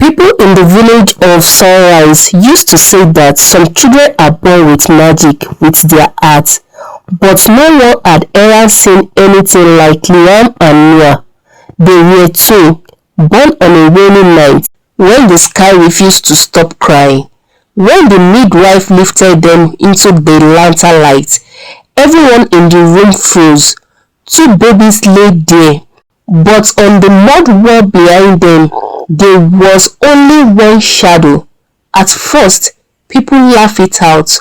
People in the village of Sunrise used to say that some children are born with magic with their hearts, but no one had ever seen anything like Liam and Noah. They were two, born on a rainy night when the sky refused to stop crying. When the midwife lifted them into the lantern light, everyone in the room froze. Two babies lay there, but on the mud wall behind them there was only one shadow. At first, people laughed it out.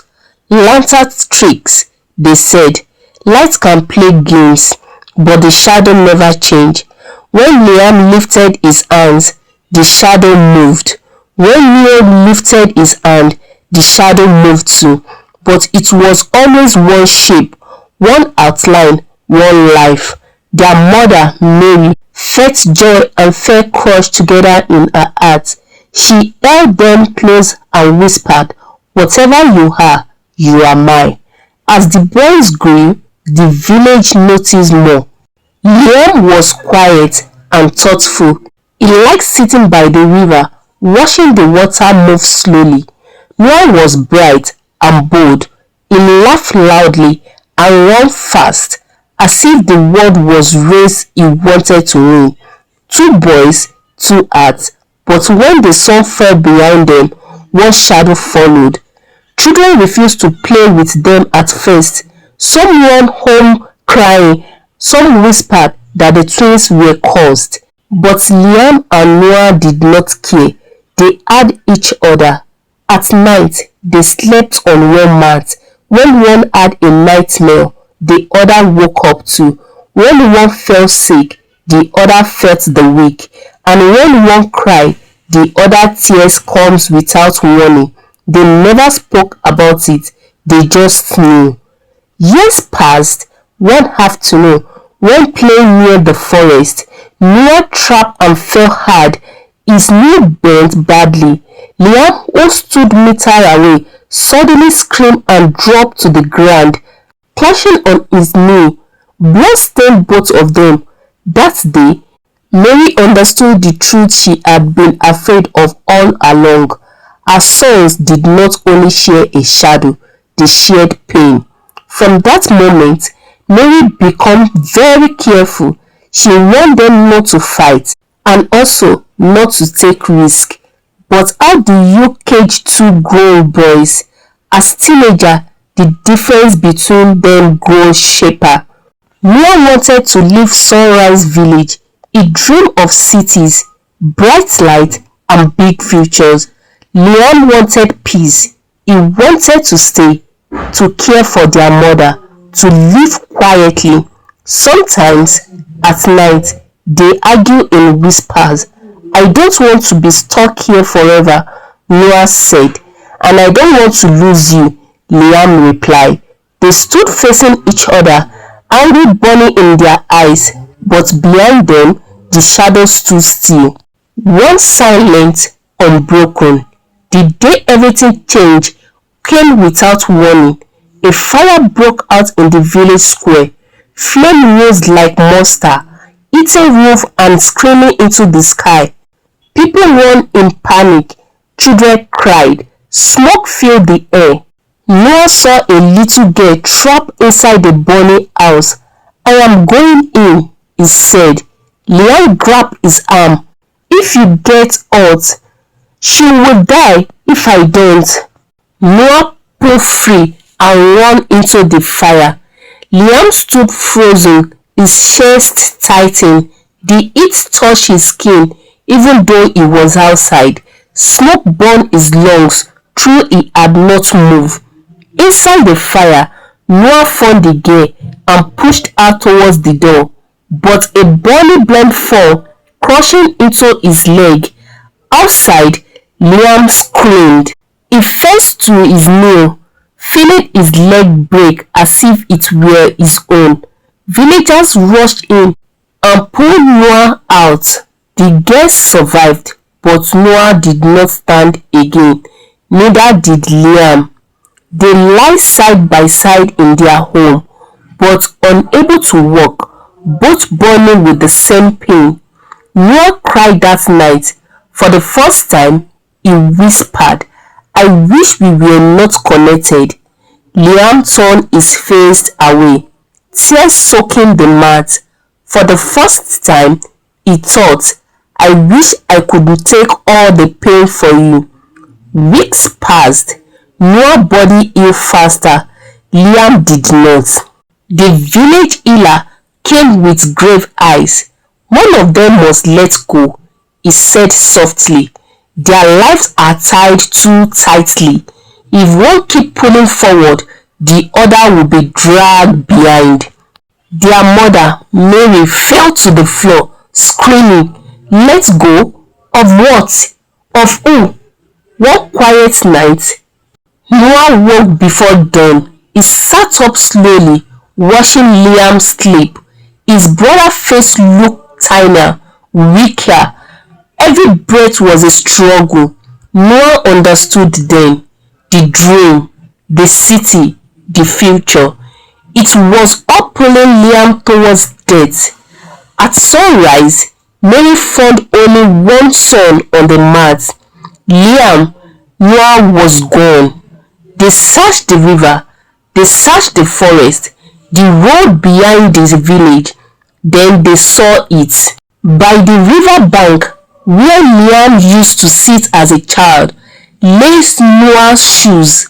Lantern tricks, they said. Light can play games, but the shadow never changed. When Liam lifted his hands, the shadow moved. When Leo lifted his hand, the shadow moved too. But it was always one shape, one outline, one life. Their mother, Mary, felt joy and felt crushed together in her heart. She held them close and whispered, "Whatever you are mine." As the boys grew, the village noticed more. Liam was quiet and thoughtful. He liked sitting by the river, watching the water move slowly. Noah was bright and bold. He laughed loudly and ran fast, as if the world was race he wanted to win. Two boys, two hearts, but when the sun fell behind them, one shadow followed. Children refused to play with them at first. Some ran home crying, some whispered that the twins were cursed. But Liam and Noah did not care. They had each other. At night, they slept on one mat. When one had a nightmare, the other woke up too. When one fell sick, the other felt the weak. And when one cried, the other tears comes without warning. They never spoke about it. They just knew. Years passed. One afternoon, when playing near the forest, Noah tripped and fell hard. His knee bent badly. Liam, who stood meter away, suddenly screamed and dropped to the ground, clashing on his knee. Blood stained both of them. That day, Mary understood the truth she had been afraid of all along. Her sons did not only share a shadow, they shared pain. From that moment, Mary became very careful. She warned them not to fight and also not to take risks. But how do you cage two grown boys? As teenagers, the difference between them grows sharper. Noah wanted to leave Sunrise Village. He dreamed of cities, bright light, and big futures. Liam wanted peace. He wanted to stay, to care for their mother, to live quietly. Sometimes, at night, they argue in whispers. "I don't want to be stuck here forever," Noah said. "And I don't want to lose you," Liam replied. They stood facing each other, angry burning in their eyes, but behind them, the shadows stood still. One silent, unbroken. The day everything changed came without warning. A fire broke out in the village square. Flame rose like monster, eating roof and screaming into the sky. People ran in panic. Children cried. Smoke filled the air. Noah saw a little girl trapped inside the burning house. "I am going in," he said. Liam grabbed his arm. "If you get hurt, she will die if I don't." Noah pulled free and ran into the fire. Liam stood frozen, his chest tightened. The heat touched his skin even though he was outside. Smoke burned his lungs though he had not moved. Inside the fire, Noah found the girl and pushed her towards the door. But a burning blade fell, crushing into his leg. Outside, Liam screamed. He fell to his knee, feeling his leg break as if it were his own. Villagers rushed in and pulled Noah out. The girl survived, but Noah did not stand again. Neither did Liam. They lie side by side in their home, but unable to walk, both burning with the same pain. Noah cried that night. For the first time, he whispered, "I wish we were not connected." Liam turned his face away, tears soaking the mat. For the first time, he thought, "I wish I could take all the pain for you." Weeks passed. Noah's body healed faster. Liam did not. The village healer came with grave eyes. "One of them must let go," he said softly. "Their lives are tied too tightly. If one keeps pulling forward, the other will be dragged behind." Their mother, Mary, fell to the floor, screaming, "Let go? Of what? Of who?" One quiet night, Noah woke before dawn. He sat up slowly, watching Liam sleep. His brother's face looked tinier, weaker. Every breath was a struggle. Noah understood then. The dream, the city, the future. It was all pulling Liam towards death. At sunrise, Mary found only one son on the mat. Liam, Noah was gone. They searched the river, they searched the forest, the road behind the village. Then they saw it. By the river bank, where Liam used to sit as a child, lay Noah's shoes.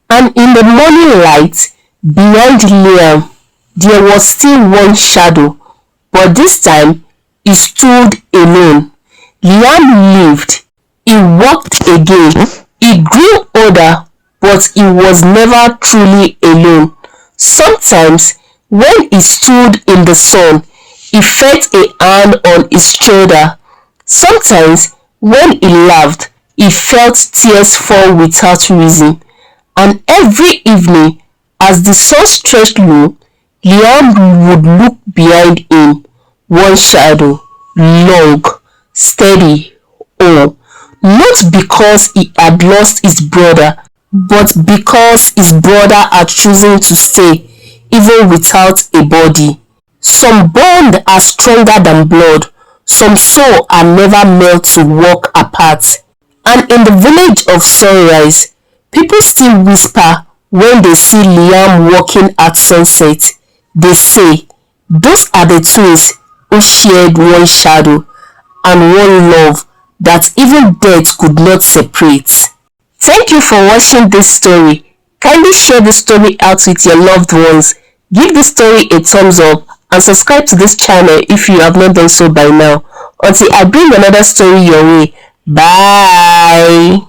And in the morning light, behind Liam, there was still one shadow. But this time, he stood alone. Liam lived. He walked again. He grew older, but he was never truly alone. Sometimes, when he stood in the sun, he felt a hand on his shoulder. Sometimes, when he laughed, he felt tears fall without reason. And every evening, as the sun stretched low, Liam would look behind him. One shadow, long, steady, oh, not because he had lost his brother, but because his brother had chosen to stay, even without a body. Some bonds are stronger than blood. Some souls are never meant to walk apart. And in the village of Sunrise, people still whisper when they see Liam walking at sunset. They say, "Those are the twins who shared one shadow and one love that even death could not separate." Thank you for watching this story. Kindly share this story out with your loved ones. Give this story a thumbs up and subscribe to this channel if you have not done so by now. Until I bring another story your way. Bye.